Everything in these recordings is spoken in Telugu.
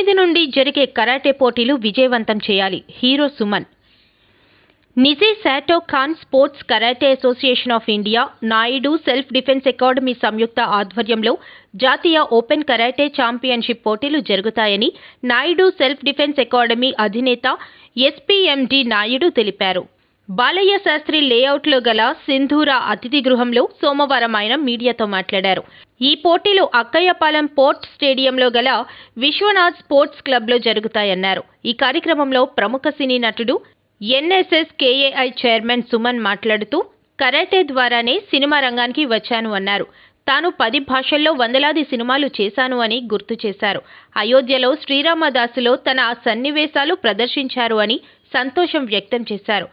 9 నుండి జరిగే కరాటే పోటీలు విజయవంతం చేయాలి. హీరో సుమన్. నిజే సాటో Khan sports karate association of India, Naidu self defence academy సంయుక్త ఆధ్వర్యంలో జాతీయ ఓపెన్ కరాటే ఛాంపియన్షిప్ పోటీలు జరుగుతాయని నాయుడు సెల్ఫ్ డిఫెన్స్ అకాడమీ అధినేత ఎస్పీఎండి నాయుడు తెలిపారు. బాలయ్య శాస్త్రి లేఅవుట్లో గల సింధూర అతిథి గృహంలో సోమవారం ఆయన మీడియాతో మాట్లాడారు. ఈ పోటీలు అక్కయ్యపాలెం పోర్ట్ స్టేడియంలో గల విశ్వనాథ్ స్పోర్ట్స్ క్లబ్లో జరుగుతాయన్నారు. ఈ కార్యక్రమంలో ప్రముఖ సినీ నటుడు ఎన్ఎస్ఎస్ కేఏఐ చైర్మన్ సుమన్ మాట్లాడుతూ కరాటే ద్వారానే సినిమా రంగానికి వచ్చాను అన్నారు. తాను 10 భాషల్లో వందలాది సినిమాలు చేశాను అని గుర్తు చేశారు. అయోధ్యలో శ్రీరామదాసులో తన సన్నివేశాలు ప్రదర్శించారు అని సంతోషం వ్యక్తం చేశారు.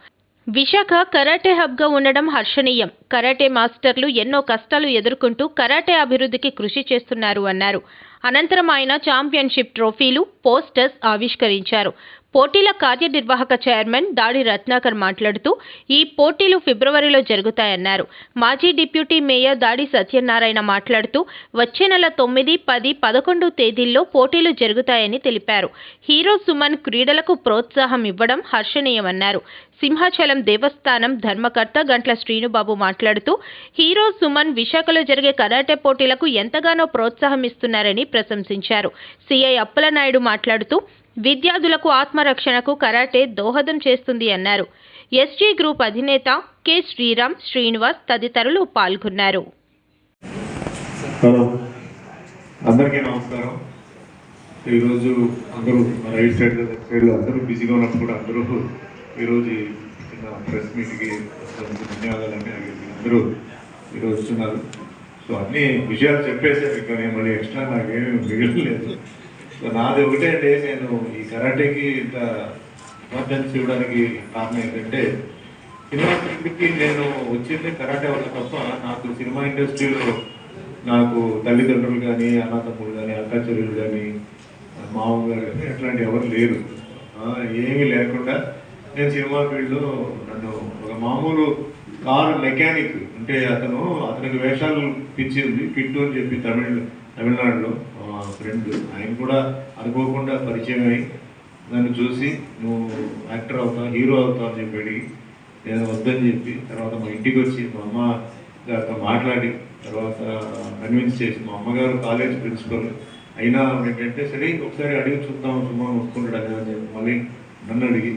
విశాఖ కరాటే హబ్గా ఉండడం హర్షణీయం. కరాటే మాస్టర్లు ఎన్నో కష్టాలు ఎదుర్కొంటూ కరాటే అభివృద్ధికి కృషి చేస్తున్నారు అన్నారు. అనంతరం ఆయన ఛాంపియన్షిప్ ట్రోఫీలు, పోస్టర్స్ ఆవిష్కరించారు. పోటీల కార్యనిర్వాహక చైర్మన్ దాడి రత్నాకర్ మాట్లాడుతూ ఈ పోటీలు ఫిబ్రవరిలో జరుగుతాయన్నారు. మాజీ డిప్యూటీ మేయర్ దాడి సత్యనారాయణ మాట్లాడుతూ వచ్చే నెల 9, 10, 11 తేదీల్లో పోటీలు జరుగుతాయని తెలిపారు. హీరో సుమన్ క్రీడలకు ప్రోత్సాహం ఇవ్వడం హర్షణీయమన్నారు. సింహాచలం దేవస్థానం ధర్మకర్త గంట్ల శ్రీనుబాబు మాట్లాడుతూ హీరో సుమన్ విశాఖలో జరిగే కరాటే పోటీలకు ఎంతగానో ప్రోత్సాహం ఇస్తున్నారని ప్రశంసించారు. సిఐ అప్పలనాయుడు మాట్లాడుతూ విద్యార్థులకు ఆత్మరక్షణకు కరాటే దోహదం చేస్తుంది అన్నారు. ఎస్జీ గ్రూప్ అధినేత కె శ్రీరామ్, శ్రీనివాస్ తదితరులు పాల్గొన్నారు. అందరికీ నమస్కారం. ఈరోజు అందరూ మన రైట్ సైడ్లో అందరూ బిజీగా ఉన్నప్పుడు కూడా అందరూ ఈరోజు చిన్న ప్రెస్ మీట్కి ధన్యవాదాలండి. అందరూ ఈరోజు వస్తున్నారు. సో అన్ని విషయాలు చెప్పేసారు. ఇంకా నేను మళ్ళీ ఎక్స్ట్రా నాకేమీ మిగలలేదు. సో నాది ఒకటే అండి, నేను ఈ కరాటేకి ఇంత ఇంపార్టెన్స్ ఇవ్వడానికి కారణం ఏంటంటే సినిమా ఫీల్డ్కి నేను వచ్చింది కరాటే వల్ల తప్ప నాకు సినిమా ఇండస్ట్రీలో నాకు తల్లిదండ్రులు కానీ, అన్నతమ్ములు కానీ, అక్క చెల్లెలు కానీ, మామగారు కానీ అట్లాంటి ఎవరు లేరు. ఏమీ లేకుండా నేను సినిమా ఫీల్డ్లో నన్ను ఒక మామూలు కారు మెకానిక్ అంటే అతనికి వేషాలు పిచ్చింది కిట్టు అని చెప్పి తమిళనాడులో ఫ్రెండ్, ఆయన కూడా అనుకోకుండా పరిచయం అయ్యి నన్ను చూసి నువ్వు యాక్టర్ అవుతావు, హీరో అవుతావు అని చెప్పి అడిగి నేను వద్దని చెప్పి తర్వాత మా ఇంటికి వచ్చి మా అమ్మ గారితో మాట్లాడి తర్వాత కన్విన్స్ చేసి మా అమ్మగారు కాలేజ్ ప్రిన్సిపల్ అయినా ఏంటంటే సరే ఒకసారి అడిగి చూద్దాం సుమా ఒప్పుకుంటాడు అని చెప్పి మళ్ళీ నన్ను అడిగి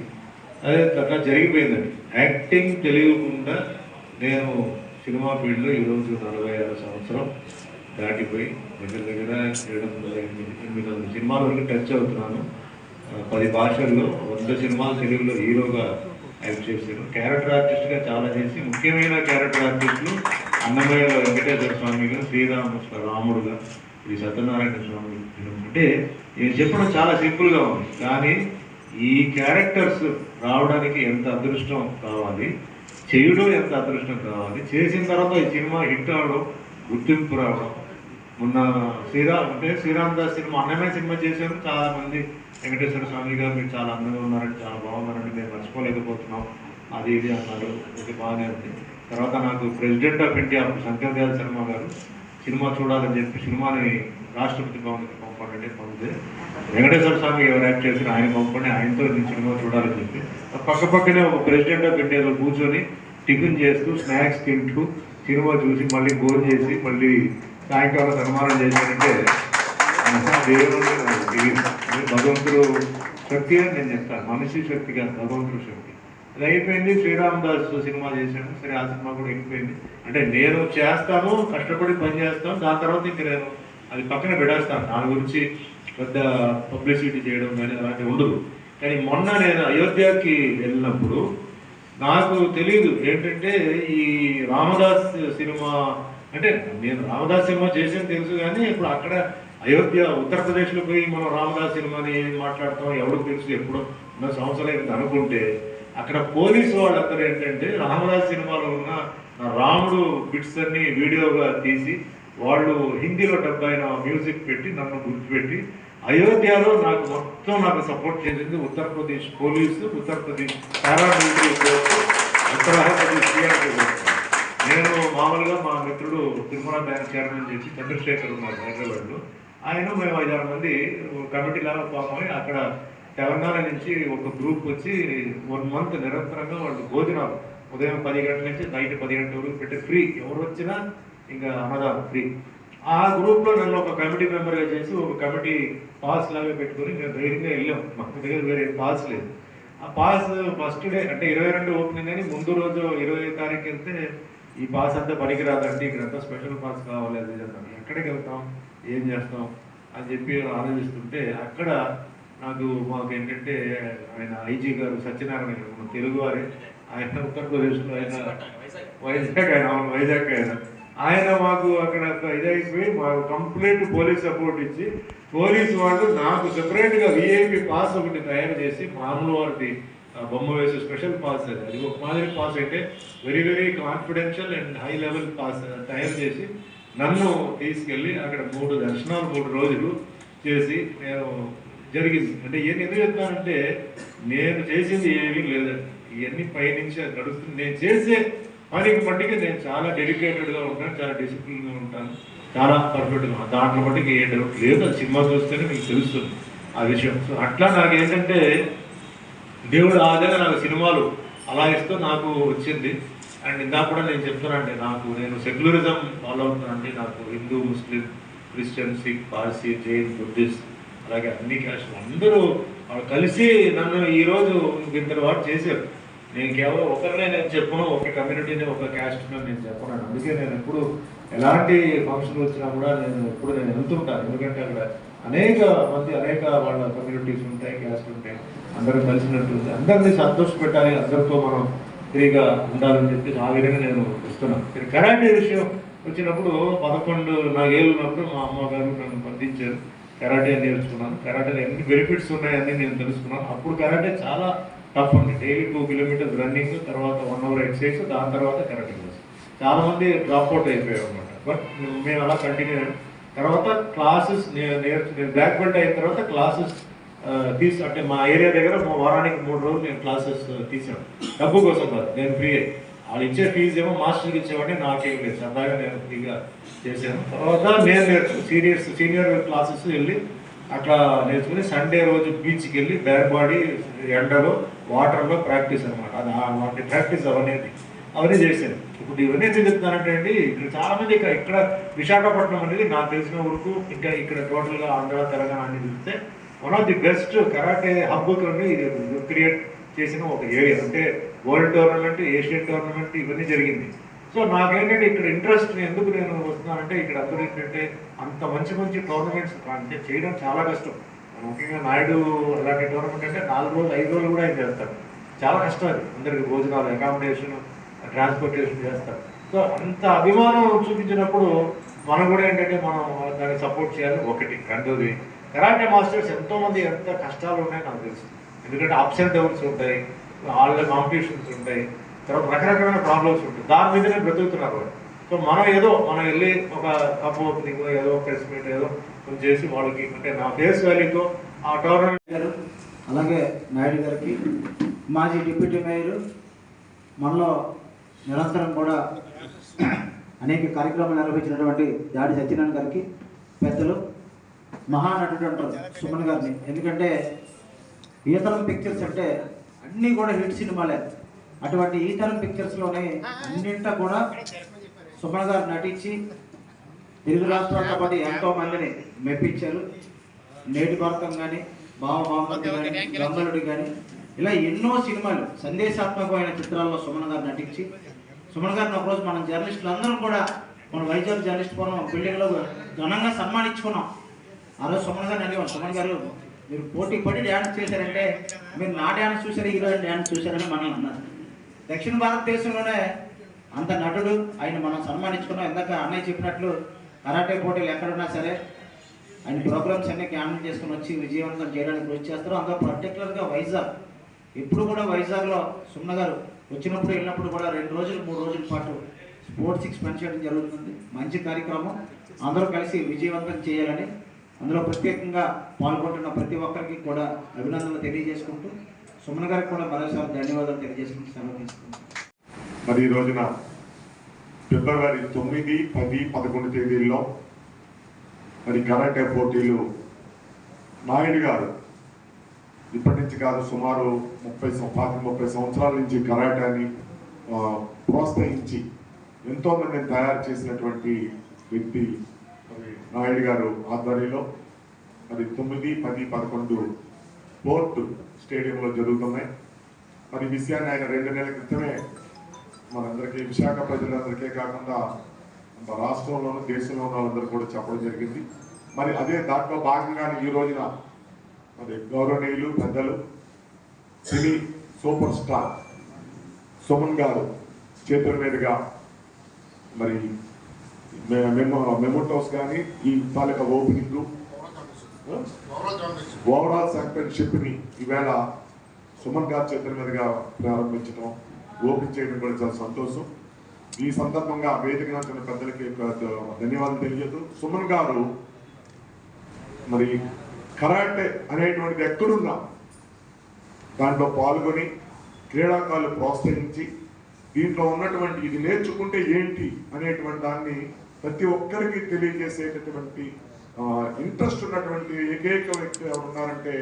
అదే అట్లా జరిగిపోయిందండి. యాక్టింగ్ తెలియకుండా నేను సినిమా ఫీల్డ్లో ఈరోజు 46 సంవత్సరం దాటిపోయి దగ్గర 700-800 సినిమాల వరకు టచ్ అవుతున్నాను. 10 భాషల్లో 100 సినిమాలు తెలుగులో హీరోగా యాక్ట్ చేశాను. క్యారెక్టర్ ఆర్టిస్ట్గా చాలా చేసి ముఖ్యమైన క్యారెక్టర్ ఆర్టిస్టులు అన్నమయ్య వెంకటేశ్వర స్వామిగా, శ్రీరామకృష్ణ రాముడుగా, శ్రీ సత్యనారాయణ స్వామి. అంటే నేను చెప్పడం చాలా సింపుల్గా ఉంది, కానీ ఈ క్యారెక్టర్స్ రావడానికి ఎంత అదృష్టం కావాలి, చేయడం ఎంత అదృష్టం కావాలి, చేసిన తర్వాత ఈ సినిమా హిట్ అవడం, గుర్తింపు రావడం. మొన్న శ్రీరామ్ దాస్ సినిమా అన్నమే సినిమా చేశాను. చాలామంది వెంకటేశ్వర స్వామి గారు మీరు చాలా అందంగా ఉన్నారంటే, చాలా బాగున్నారంటే మేము మర్చిపోలేకపోతున్నాం అది ఇది అన్నారు. ఇది బాగానే ఉంది. తర్వాత నాకు president of India Shankar Dayal Sharma గారు సినిమా చూడాలని చెప్పి సినిమాని రాష్ట్రపతి భవన్కి పంపండి పంపితే వెంకటేశ్వర స్వామి ఎవరు యాక్ట్ చేశారు ఆయన పంపండి, ఆయనతో నేను సినిమా చూడాలని చెప్పి పక్కనే ఒక ప్రెసిడెంట్ ఆఫ్ ఇండియాలో కూర్చొని టిఫిన్ చేస్తూ స్నాక్స్ తింటూ సినిమా చూసి మళ్ళీ భోజనం చేసి మళ్ళీ సాయంకాలం సన్మానం చేశారంటే దేవుడు భగవంతుడు శక్తి అని నేను చెప్తాను. మనిషి శక్తి కాదు, భగవంతుడు శక్తి. అది అయిపోయింది. శ్రీరామదాస్ సినిమా చేశాను. సరే ఆ సినిమా కూడా వెళ్ళిపోయింది. అంటే నేను చేస్తాను, కష్టపడి పని చేస్తాను, దాని తర్వాత ఇంక నేను అది పక్కన పెడేస్తాను. దాని గురించి పెద్ద పబ్లిసిటీ చేయడం కానీ అలాంటివి ఉండదు. కానీ మొన్న నేను అయోధ్యకి వెళ్ళినప్పుడు నాకు తెలియదు ఏంటంటే ఈ రామదాస్ సినిమా అంటే నేను రామదాస్ సినిమా చేసేది తెలుసు, కానీ ఇప్పుడు అక్కడ అయోధ్య ఉత్తరప్రదేశ్లో పోయి మనం రామదాస్ సినిమాని ఏం మాట్లాడతాం ఎవరికి తెలుసు, ఎప్పుడో 100 సంవత్సరాలు అనుకుంటే అక్కడ పోలీసు వాళ్ళందరూ ఏంటంటే రామదాస్ సినిమాలో ఉన్న రాముడు బిట్స్ అన్ని వీడియోగా తీసి వాళ్ళు హిందీలో డబ్ అయిన మ్యూజిక్ పెట్టి నన్ను గుర్తుపెట్టి అయోధ్యలో నాకు సపోర్ట్ చేసింది Uttar Pradesh police, Uttar Pradesh paramilitary force, Uttar Pradesh CRP force. నేను మామూలుగా మా మిత్రుడు తిరుమల బ్యాంక్ చైర్మన్ చేసి చంద్రశేఖర్ ఉన్నారు హైదరాబాద్లో, ఆయన మేము 5-6 మంది కమిటీ లాగా ఫామ్ అయ్యి అక్కడ తెలంగాణ నుంచి ఒక గ్రూప్ వచ్చి 1 మంత్ నిరంతరంగా వాళ్ళు భోజనాలు ఉదయం 10 గంటల నుంచి నైట్ 10 గంటల వరకు పెట్టి ఫ్రీ, ఎవరు వచ్చినా ఇంకా అన్నదానం ఫ్రీ. ఆ గ్రూప్లో నన్ను ఒక కమిటీ మెంబర్గా చేసి ఒక కమిటీ పాస్ లాగా పెట్టుకొని నేను ధైర్యంగా వెళ్ళాం. మాకు దగ్గర వేరే పాస్ లేదు. ఆ పాస్ ఫస్ట్ డే అంటే 22 ఓపెనింగ్ అని ముందు రోజు 20 తారీఖు వెళ్తే ఈ పాస్ అంతా పనికిరాదంటే ఇక్కడంతా స్పెషల్ పాస్ కావాలి అది అన్నాను. ఎక్కడికి వెళ్తాం, ఏం చేస్తాం అని చెప్పి ఆలోచిస్తుంటే అక్కడ మాకు ఏంటంటే ఆయన ఐజీ గారు సత్యనారాయణ మన తెలుగు వారి, ఆయన ఉత్తరప్రదేశ్లో ఆయన వైజాగ్ ఆయన మాకు అక్కడ ఇదైపోయి మాకు కంప్లీట్ పోలీస్ సపోర్ట్ ఇచ్చి పోలీసు వాళ్ళు నాకు సెపరేట్గా విఐపి పాస్ ఒకటి తయారు చేసి మామూలు వారికి బొమ్మ వేసే స్పెషల్ పాస్ అది ఒక మాదిరి పాస్ అయితే very very confidential and high level pass తయారు చేసి నన్ను తీసుకెళ్ళి అక్కడ 3 దర్శనాలు 3 రోజులు చేసి నేను జరిగింది. అంటే ఇవన్నీ ఎందుకు చెప్తానంటే నేను చేసింది ఏమీ లేదండి, ఇవన్నీ పైనుంచి నడుస్తుంది. నేను చేసే పనికి మట్టికి నేను చాలా డెడికేటెడ్గా ఉంటాను, చాలా డిసిప్లిన్గా ఉంటాను, చాలా పర్ఫెక్ట్గా. దాంట్లో మట్టికి ఏ డౌట్ లేదు. అది సినిమా చూస్తేనే మీకు తెలుస్తుంది ఆ విషయం. సో అట్లా నాకు ఏంటంటే దేవుడు ఆ విధంగా నాకు సినిమాలు అలా ఇస్తూ నాకు వచ్చింది. అండ్ ఇందాక కూడా నేను చెప్తున్నానండి, నేను సెక్యులరిజం ఫాలో అవుతున్నానండి. నాకు Hindu, Muslim, Christian, Sikh, Parsi, Jain, Buddhist అలాగే అన్ని క్యాస్ట్లు అందరూ వాళ్ళు కలిసి నన్ను ఈరోజు ఇంతటి వాడు చేశారు. నేను కేవలం ఒకరినే నేను చెప్పను, ఒక కమ్యూనిటీని ఒక క్యాస్ట్ నేను చెప్పను. అందుకే నేను ఎప్పుడు ఎలాంటి ఫంక్షన్ వచ్చినా కూడా నేను వెళ్తుంటాను. ఎందుకంటే అక్కడ అనేక మంది అనేక వాళ్ళ కమ్యూనిటీస్ ఉంటాయి, క్యాస్ట్ ఉంటాయి, అందరూ కలిసినట్టుంది. అందరినీ సంతోషపెట్టాలి, అందరితో మనం ఫ్రీగా ఉండాలని చెప్పి ఆ విధంగా నేను ఇస్తున్నాను. కరాటే విషయం వచ్చినప్పుడు 11 ఏళ్ళు ఉన్నప్పుడు మా అమ్మగారు నన్ను పంపించారు. కరాటే నేర్చుకున్నాను. కరాటేలో ఎన్ని బెనిఫిట్స్ ఉన్నాయని నేను తెలుసుకున్నాను. అప్పుడు కరాటే చాలా టఫ్ ఉంది. డైలీ 2 కిలోమీటర్స్ రన్నింగ్, తర్వాత 1 అవర్ ఎక్సర్సైజ్, దాని తర్వాత కరాటే క్లాస్. చాలామంది డ్రాప్అవుట్ అయిపోయారు అనమాట. బట్ మేము అలా కంటిన్యూ అయ్యాం. తర్వాత క్లాసెస్ నేను బ్లాక్ బెల్ట్ అయిన తర్వాత క్లాసెస్ అంటే మా ఏరియా దగ్గర వారానికి 3 రోజులు నేను క్లాసెస్ తీసాను. డబ్బు కోసం కాదు, నేను ఫ్రీ. వాళ్ళు ఇచ్చే ఫీజు ఏమో మాస్టర్కి ఇచ్చేవాడిని, నాకేం లేదు, సరదాగా నేను ఫ్రీగా చేశాను. తర్వాత నేను సీనియర్ క్లాసెస్ వెళ్ళి అట్లా నేర్చుకుని సండే రోజు బీచ్కి వెళ్ళి బేర్ బాడీ ఎండలో వాటర్లో ప్రాక్టీస్ అనమాట. అది వాటి ప్రాక్టీస్ అవన్నీ చేశాను. ఇప్పుడు ఇవన్నీ ఎందుకు చెప్తున్నానంటే అండి, ఇక్కడ చాలామంది ఇక్కడ విశాఖపట్నం అనేది నాకు తెలిసిన వరకు, ఇంకా ఇక్కడ టోటల్గా ఆంధ్ర తెలంగాణ అన్ని చూస్తే one of the best karate hub ఇది క్రియేట్ చేసిన ఒక ఏరియా. అంటే వరల్డ్ టోర్నమెంట్, ఏషియన్ టోర్నమెంట్ ఇవన్నీ జరిగింది. సో నాకేంటంటే ఇక్కడ ఇంట్రెస్ట్ ఎందుకు నేను వస్తున్నానంటే, ఇక్కడ అందరూ ఏంటంటే అంత మంచి టోర్నమెంట్స్ అంటే చేయడం చాలా కష్టం. ముఖ్యంగా నాయుడు అలాంటి టోర్నమెంట్ అంటే 4 రోజులు 5 రోజులు కూడా ఆయన చేస్తారు. చాలా కష్టం అది. అందరికి భోజనాలు, అకామిడేషన్, ట్రాన్స్పోర్టేషన్ చేస్తారు. సో అంత అభిమానం చూపించినప్పుడు మనం కూడా ఏంటంటే మనం దాన్ని సపోర్ట్ చేయాలి. ఒకటి. రెండోది, కరాటే మాస్టర్స్ ఎంతోమంది ఎంత కష్టాలు ఉన్నాయో నాకు తెలుసు. ఎందుకంటే అప్స్ అండ్ డౌన్స్ ఉంటాయి, వాళ్ళ కాంపిటీషన్స్ ఉంటాయి, తర్వాత రకరకాల ప్రాబ్లమ్స్ ఉంటాయి. దాని మీదనే బ్రతుకుతున్నారు వాళ్ళు. సో మనం వెళ్ళి ఒక కప్ ఓపెనింగ్, ఏదో ప్రెస్ మీట్ ఏదో కొంచెం చేసి వాళ్ళకి అంటే నా ఫేస్ వాల్యూతో ఆ టోర్నమెంట్ గారు, అలాగే నాయుడు గారికి, మాజీ డిప్యూటీ మేయర్, మనలో నిరంతరం కూడా అనేక కార్యక్రమాలు నిర్వహించినటువంటి దాడి సత్యనారాయణ గారికి, పెద్దలు మహానటుడు అంటారు సుమన్ గారిని. ఎందుకంటే ఈతరం పిక్చర్స్ అంటే అన్నీ కూడా హిట్ సినిమాలే. అటువంటి ఈతరం పిక్చర్స్లోనే అన్నింటా కూడా సుమన్ గారు నటించి తెలుగు రాష్ట్రాలతో పాటు ఎంతో మందిని మెప్పించారు. నేటి భారతం కానీ, బావబామర్ది కానీ, గంగలుడి కానీ, ఇలా ఎన్నో సినిమాలు సందేశాత్మకమైన చిత్రాల్లో సుమన్ గారు నటించి, సుమన్ గారిని ఒకరోజు మనం జర్నలిస్టులు అందరం కూడా మన వైజాగ్ జర్నలిస్ట్ ఫోరం బిల్డింగ్లో ఘనంగా సన్మానించుకున్నాం. ఆ రోజు సుమన్ గారిని అడిగాం, సుమన్ గారు మీరు పోటీ పడి డ్యాన్స్ చేశారంటే మీరు నా డ్యాన్స్ చూసారు, హీరోయిన్ డ్యాన్స్ చూశారని మనం అన్నారు. దక్షిణ భారతదేశంలోనే అంత నటుడు, ఆయన మనం సన్మానించుకున్నాం. ఇందాక అన్నయ్య చెప్పినట్లు కరాటే పోటీలు ఎక్కడున్నా సరే ఆయన ప్రోగ్రామ్స్ అన్ని క్యాన్సిల్ చేసుకుని వచ్చి విజయవంతం చేయడానికి కృషి చేస్తారు. అందులో పర్టికులర్గా వైజాగ్, ఎప్పుడు కూడా వైజాగ్లో సుమన్ గారు వచ్చినప్పుడు వెళ్ళినప్పుడు కూడా 2 రోజులు 3 రోజుల పాటు స్పోర్ట్స్ ఎక్స్పెన్స్ చేయడం జరుగుతుంది. మంచి కార్యక్రమం, అందరూ కలిసి విజయవంతం చేయాలని అందులో ప్రత్యేకంగా పాల్గొంటున్న ప్రతి ఒక్కరికి కూడా అభినందనలు తెలియజేసుకుంటూ సుమన్ గారికి కూడా మరోసారి ధన్యవాదాలు తెలియజేసుకుంటూ సెలవు తీసుకుంటాం. మరి ఈ రోజున ఫిబ్రవరి 9, 10, 11 తేదీల్లో మరి కరాటే పోటీలు నాయుడు గారు ఇప్పటి నుంచి కాదు సుమారు 30 సంవత్సరాల నుంచి కరాటాని ప్రోత్సహించి ఎంతోమందిని తయారు చేసినటువంటి వ్యక్తి మరి నాయుడు గారు ఆధ్వర్యంలో మరి 9, 10, 11 పోర్ట్ స్టేడియంలో జరుగుతున్నాయి. మరి విషయాన్ని ఆయన 2 నెలల క్రితమే మనందరికీ విశాఖ ప్రజలందరికీ కాకుండా రాష్ట్రంలోనూ దేశంలో ఉన్న వాళ్ళందరూ కూడా చెప్పడం జరిగింది. మరి అదే దాంట్లో భాగంగానే ఈ రోజున మరి గౌరవనీయులు పెద్దలు సినీ సూపర్ స్టార్ సుమన్ గారు చేతుల మీదుగా మరి మెమోటోస్ కానీ ఈ తాలూకా ఓపెనింగ్ ఓవరాల్ ఛాంపియన్షిప్ని ఈవేళ సుమన్ గారి చేతుల మీదుగా ప్రారంభించడం, ఓపెన్ చేయడం కూడా చాలా సంతోషం. ఈ సందర్భంగా వేదిక నచ్చిన పెద్దలకి ధన్యవాదాలు తెలియజేస్తూ సుమన్ గారు మరి కరాటే అనేటువంటిది ఎక్కడున్నా దాంట్లో పాల్గొని క్రీడాకారులు ప్రోత్సహించి దీంట్లో ఉన్నటువంటి ఇది నేర్చుకుంటే ఏంటి అనేటువంటి దాన్ని ప్రతి ఒక్కరికి తెలియజేసేటటువంటి ఇంట్రెస్ట్ ఉన్నటువంటి ఏకైక వ్యక్తి ఎవరు ఉన్నారంటే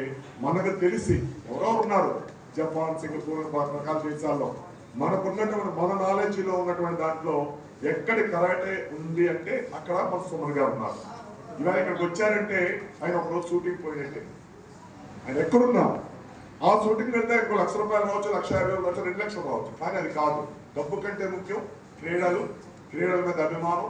మనకు తెలిసి ఎవరెవరు ఉన్నారు జపాన్, సింగపూర్, రకరకాల దేశాల్లో మనకున్నటువంటి మన నాలెడ్జ్లో ఉన్నటువంటి దాంట్లో ఎక్కడి కరాటే ఉంది అంటే అక్కడ మన సుమన్ గారు ఉన్నారు. ఇవాళ ఇక్కడికి వచ్చారంటే ఆయన ఒకరోజు షూటింగ్ పోయినట్టే. ఆయన ఎక్కడున్నా ఆ షూటింగ్ వెళ్తే ఇంకో ₹1,00,000 రావచ్చు, ₹1,50,000 రావచ్చు, ₹2 లక్షలు రావచ్చు. కానీ అది కాదు, డబ్బు కంటే ముఖ్యం క్రీడల మీద అభిమానం,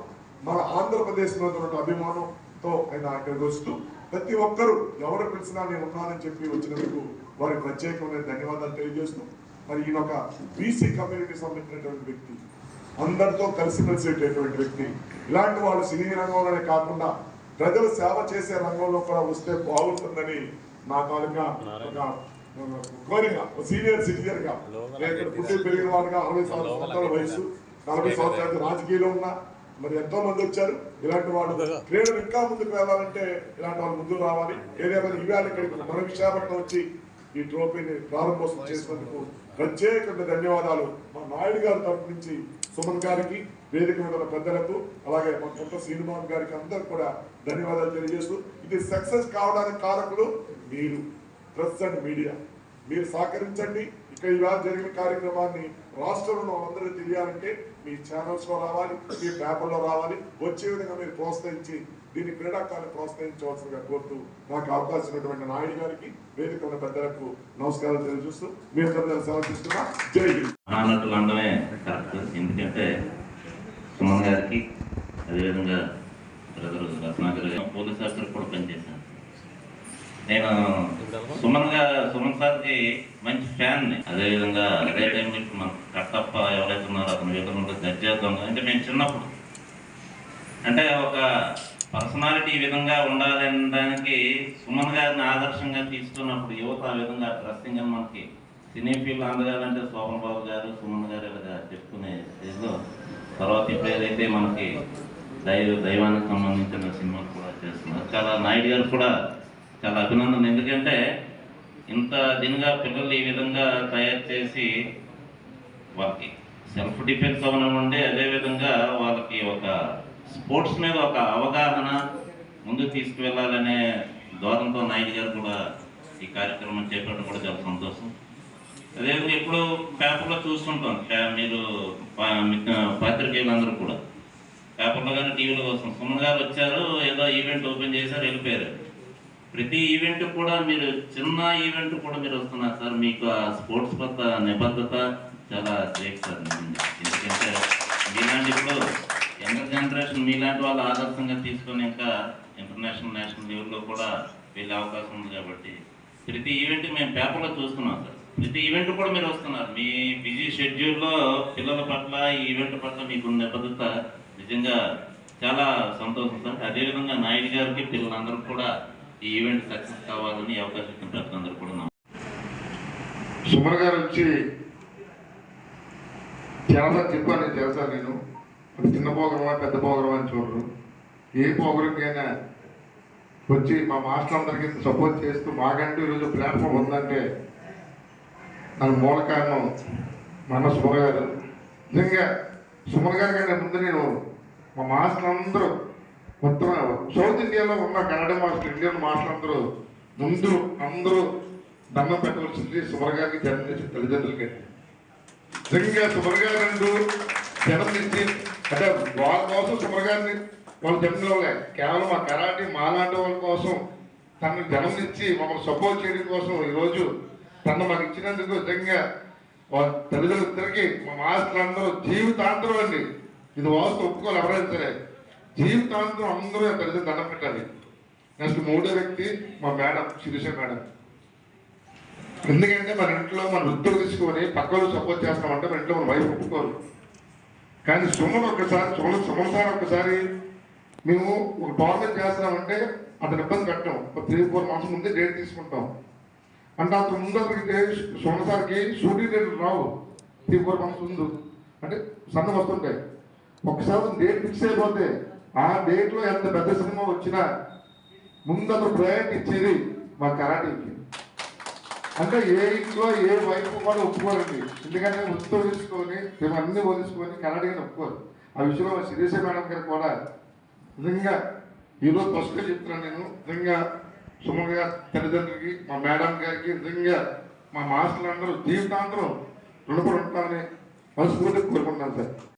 మన ఆంధ్రప్రదేశ్ మీద ఉన్న అభిమానంతో ఆయన అక్కడికి వస్తూ ప్రతి ఒక్కరూ ఎవరు పిలిచినా నేను ఉన్నానని చెప్పి వచ్చినందుకు వారికి ప్రత్యేకమైన ధన్యవాదాలు తెలియజేస్తూ మరి ఈయన ఒక బీసీ కమ్యూనిటీకి సంబంధించినటువంటి వ్యక్తి, అందరితో కలిసిమెలిసేటటువంటి వ్యక్తి. ఇలాంటి వాళ్ళు సినీ రంగంలోనే కాకుండా ప్రజలు సేవ చేసే రంగంలో కూడా వస్తే బాగుంటుందని నా తాలూకా ఒక కోరిక. సీనియర్ సిటిజన్ గా నేను పుట్టి పెరిగిన వాడుగా 60 సంవత్సరాల వయసు, 40 సంవత్సరాలు రాజకీయంలో ఉన్నా మరి ఎంతో మంది వచ్చారు. ఇలాంటి వాళ్ళు క్రీడలు ఇంకా ముందుకు వెళ్ళాలంటే ఇలాంటి వాళ్ళు ముందుకు రావాలి. ఏదేమైనా ఇవాళ ఇక్కడికి మన విశాఖపట్నం వచ్చి ఈ ట్రోఫీని ప్రారంభోత్సవం చేసినందుకు ప్రత్యేకంగా ధన్యవాదాలు మా నాయుడు గారి తరఫు నుంచి సుమన్ గారికి, వేదిక మీద ఉన్న పెద్దలకు, అలాగే మా కొత్త శ్రీనివాస్ గారికి అందరూ కూడా ధన్యవాదాలు తెలియజేస్తూ ఇది సక్సెస్ కావడానికి కారకులు మీరు, ప్రెస్ అండ్ మీడియా. మీరు సహకరించండి. ఇక్కడ ఇవాళ జరిగిన కార్యక్రమాన్ని రాష్ట్రంలో అందరూ తెలియాలంటే మీ ఛానల్స్లో రావాలి, మీ పేపర్లో రావాలి. వచ్చే విధంగా మీరు ప్రోత్సహించి దీన్ని క్రీడాకారులు ప్రోత్సహించవలసిందిగా కోరుతూ నాకు అవకాశం ఇచ్చినటువంటి నాయుడు గారికి, వేదిక ఉన్న పెద్దలకు నమస్కారాలు తెలియజేస్తూ మీ అందరూ సమర్పిస్తున్నా. జై హింద్. అన్నట్లు అనడమే కరెక్ట్. ఎందుకంటే సుమన్ గారికి, అదేవిధంగా బ్రదర్ రత్నాకర్ పోలీస్ ఆఫీసర్ కూడా పనిచేశాను. నేను సుమన్ సార్కి మంచి ఫ్యాన్ని. అదేవిధంగా అదే టైంలో ఇప్పుడు మన కట్టప్ప ఎవరైతే ఉన్నారో అతను విధంగా దర్జేద్దాం. అంటే మేము చిన్నప్పుడు అంటే ఒక పర్సనాలిటీ ఈ విధంగా ఉండాలనడానికి సుమన్ గారిని ఆదర్శంగా తీసుకున్నప్పుడు యువత ఆ విధంగా డ్రెస్సింగ్ అని మనకి సినీ ఫీల్డ్ అందగాలంటే శోభన్ బాబు గారు, సుమన్ గారు ఇలాగా చెప్పుకునే స్టేజ్లో తర్వాత ఇప్పుడు ఏదైతే మనకి దైవానికి సంబంధించిన సినిమాలు కూడా చేస్తున్నారు. చాలా నాయుడు గారు కూడా చాలా అభినందన. ఎందుకంటే ఇంత దీనిగా పిల్లలు ఈ విధంగా తయారు చేసి వాళ్ళకి సెల్ఫ్ డిఫెన్స్ అవనివ్వండి, అదేవిధంగా వాళ్ళకి ఒక స్పోర్ట్స్ మీద ఒక అవగాహన ముందుకు తీసుకువెళ్ళాలనే ధోరణితో నాయుడు గారు కూడా ఈ కార్యక్రమం చేపట్టడం కూడా చాలా సంతోషం. అదేవిధంగా ఇప్పుడు పేపర్లో చూస్తుంటాం, మీరు పాత్రికేయులందరూ కూడా పేపర్లో కానీ టీవీలో కోసం సుమన్ గారు వచ్చారు, ఏదో ఈవెంట్ ఓపెన్ చేశారు, వెళ్ళిపోయారు. ప్రతి ఈవెంట్ కూడా మీరు చిన్న ఈవెంట్ కూడా మీరు వస్తున్నారు సార్. మీకు ఆ స్పోర్ట్స్ పట్ల నిబద్ధత చాలా గ్రేట్ సార్. ఎందుకంటే మీలాంటి ఇప్పుడు యంగర్ జనరేషన్ మీలాంటి వాళ్ళు ఆదర్శంగా తీసుకొని ఇంకా ఇంటర్నేషనల్ నేషనల్ లెవెల్లో కూడా వెళ్ళే అవకాశం ఉంది. కాబట్టి ప్రతి ఈవెంట్ మేము పేపర్లో చూస్తున్నాం సార్. ప్రతి ఈవెంట్ కూడా మీరు వస్తున్నారు. మీ బిజీ షెడ్యూల్లో పిల్లల పట్ల ఈ ఈవెంట్ పట్ల మీకు నిబద్ధత నిజంగా చాలా సంతోషం సార్. అదేవిధంగా నాయుడు గారికి పిల్లలందరూ కూడా ఈ ఈవెంట్ సక్సెస్ కావాలని అవకాశం ఇచ్చిన ప్రజలందరూ కూడా సుమన్ గారు వచ్చి చాలాసార్లు చెప్పాను, నేను తెలుసా నేను చిన్న ప్రోగ్రామా పెద్ద ప్రోగ్రామా అని చూడరు. ఏ ప్రోగ్రామ్కైనా వచ్చి మా మాస్టర్ అందరికీ సపోర్ట్ చేస్తూ మాకంటూ ఈరోజు ప్లాట్ఫామ్ ఉందంటే నాకు మూల కారణం మన సుమన్ గారు. నిజంగా సుమన్ గారి కంటే ముందు నేను మా మాస్టర్ అందరూ మొత్తం సౌత్ ఇండియాలో ఉన్న కన్నడ మాస్టర్ ఇండియన్ మాస్టర్లందరూ ముందు అందరూ దండం పెట్టవలసింది సుమర్ గారికి జన్మనిచ్చిన తల్లిదండ్రులకి. నిజంగా సుమర్ గారు జన్మనిచ్చి అంటే వాళ్ళ కోసం సుమర్ గారిని వాళ్ళ జన్మలోనే కేవలం ఆ కరాటే మాలాంటి వాళ్ళ కోసం తనను జన్మనిచ్చి మమ్మల్ని సపోర్ట్ చేయడం కోసం ఈరోజు తను మాకు ఇచ్చినందుకు నిజంగా వాళ్ళ తల్లిదండ్రులిద్దరికీ మా మాస్టర్లందరూ జీవితాంతరం అండి, ఇది వాస్తు ఒప్పుకోవాలి ఎవరైనా సరే, జీవితాంతరం అందరూ తల్లిదండ్రులు దండం పెట్టాలి. నెక్స్ట్ మూడో వ్యక్తి మా మేడం శిరీష మేడం. ఎందుకంటే మన ఇంట్లో మన వృత్తులు తీసుకొని పక్కలు సపోర్ట్ చేస్తామంటే మన ఇంట్లో మన వైఫ్ ఒప్పుకోరు. కానీ సుమన్ సుమన్ సార్ ఒక్కసారి మేము ఒక టోర్నమెంట్ చేస్తున్నామంటే అతను ఇబ్బంది పెట్టాం, ఒక 3-4 months ముందే డేట్ తీసుకుంటాం. అంటే అతను ముందు అతనికి సుమన్ సార్కి షూటింగ్ డేట్లు రావు, 3-4 months ముందు అంటే సన్న వస్తుంటాయి. ఒకసారి డేట్ ఫిక్స్ అయిపోతే ఆ డేట్లో ఎంత పెద్ద సినిమా వచ్చినా ముందు అతను ప్రయారిటీ ఇచ్చేది మా కరాటీకి. అంటే ఏ ఇంట్లో ఏ వైపు కూడా ఒప్పుకోరండి, ఎందుకంటే వృత్తులు తీసుకొని మేము అన్ని వదిలించుకొని కరాటీని ఒప్పుకోరు. ఆ విషయంలో శిరీష మేడం గారికి కూడా నిజంగా ఈరోజు ఫస్ట్గా చెప్తున్నాను నేను, నిజంగా సుమన్ గారి తల్లిదండ్రులకి మా మేడం గారికి నిజంగా మా మాస్టర్లందరూ జీవితాంతరం రుణపడి ఉంటామని మనస్ఫూర్తిగా కోరుకుంటున్నాను సార్.